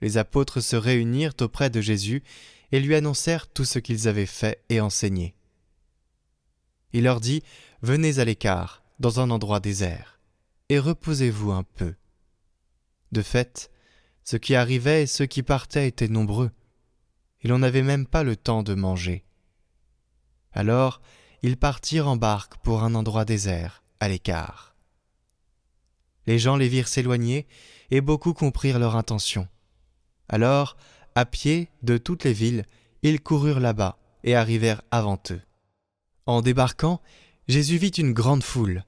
les apôtres se réunirent auprès de Jésus et lui annoncèrent tout ce qu'ils avaient fait et enseigné. Il leur dit : « Venez à l'écart, dans un endroit désert, et reposez-vous un peu. » De fait, ceux qui arrivaient et ceux qui partaient étaient nombreux, et l'on n'avait même pas le temps de manger. Alors, ils partirent en barque pour un endroit désert, à l'écart. Les gens les virent s'éloigner, et beaucoup comprirent leur intention. Alors, à pied de toutes les villes, ils coururent là-bas et arrivèrent avant eux. En débarquant, Jésus vit une grande foule.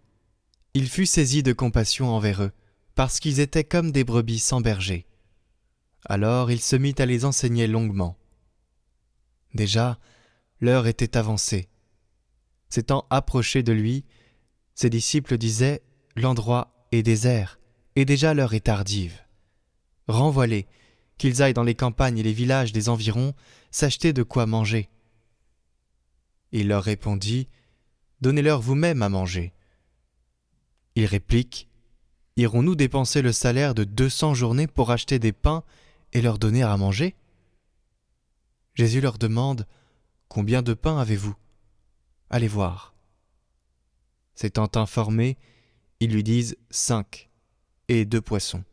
Il fut saisi de compassion envers eux, parce qu'ils étaient comme des brebis sans berger. Alors il se mit à les enseigner longuement. Déjà, l'heure était avancée. S'étant approchés de lui, ses disciples disaient : « L'endroit est désert, et déjà l'heure est tardive. Renvoie-les, qu'ils aillent dans les campagnes et les villages des environs s'acheter de quoi manger. » Il leur répondit : « Donnez-leur vous-même à manger. » Ils répliquent : « Irons-nous dépenser le salaire de 200 journées pour acheter des pains et leur donner à manger ?» Jésus leur demande : « Combien de pains avez-vous ? Allez voir. » S'étant informés, ils lui disent : « 5 et 2 poissons. »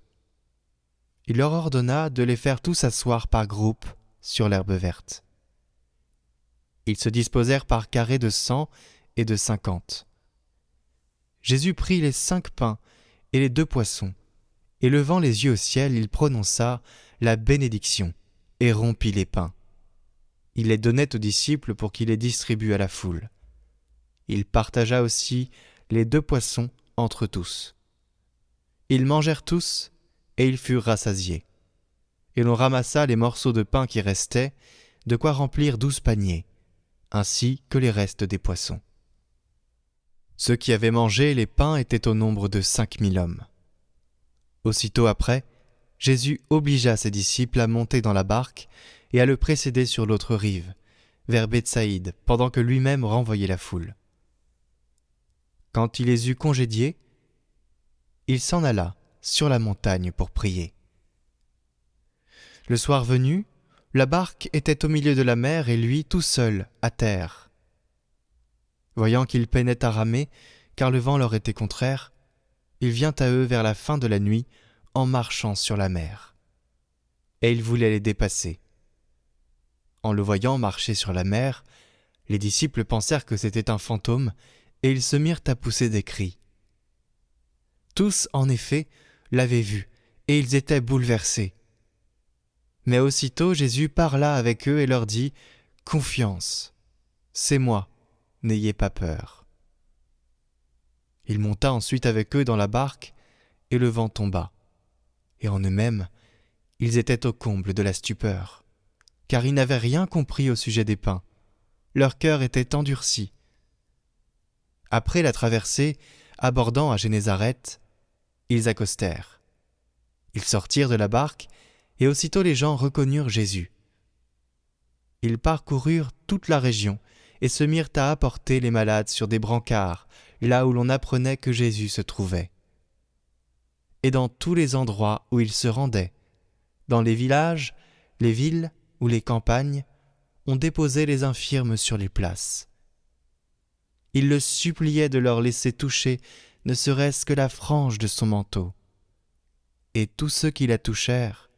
Il leur ordonna de les faire tous asseoir par groupes sur l'herbe verte. Ils se disposèrent par carrés de 100 et de 50. Jésus prit les 5 pains et les 2 poissons, et levant les yeux au ciel, il prononça la bénédiction et rompit les pains. Il les donnait aux disciples pour qu'ils les distribuent à la foule. Il partagea aussi les 2 poissons entre tous. Ils mangèrent tous, et ils furent rassasiés. Et l'on ramassa les morceaux de pain qui restaient, de quoi remplir 12 paniers, ainsi que les restes des poissons. Ceux qui avaient mangé les pains étaient au nombre de 5000 hommes. Aussitôt après, Jésus obligea ses disciples à monter dans la barque et à le précéder sur l'autre rive, vers Bethsaïde, pendant que lui-même renvoyait la foule. Quand il les eut congédiés, il s'en alla sur la montagne pour prier. Le soir venu, la barque était au milieu de la mer et lui tout seul à terre. Voyant qu'ils peinaient à ramer, car le vent leur était contraire, il vient à eux vers la fin de la nuit en marchant sur la mer. Et il voulait les dépasser. En le voyant marcher sur la mer, les disciples pensèrent que c'était un fantôme et ils se mirent à pousser des cris. Tous, en effet, l'avaient vu et ils étaient bouleversés. Mais aussitôt Jésus parla avec eux et leur dit : « Confiance, c'est moi, n'ayez pas peur. » Il monta ensuite avec eux dans la barque et le vent tomba. Et en eux-mêmes, ils étaient au comble de la stupeur, car ils n'avaient rien compris au sujet des pains. Leur cœur était endurci. Après la traversée, abordant à Génézareth, ils accostèrent. Ils sortirent de la barque, et aussitôt les gens reconnurent Jésus. Ils parcoururent toute la région et se mirent à apporter les malades sur des brancards, là où l'on apprenait que Jésus se trouvait. Et dans tous les endroits où ils se rendaient, dans les villages, les villes ou les campagnes, on déposait les infirmes sur les places. Ils le suppliaient de leur laisser toucher ne serait-ce que la frange de son manteau. Et tous ceux qui la touchèrent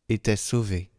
étaient sauvés.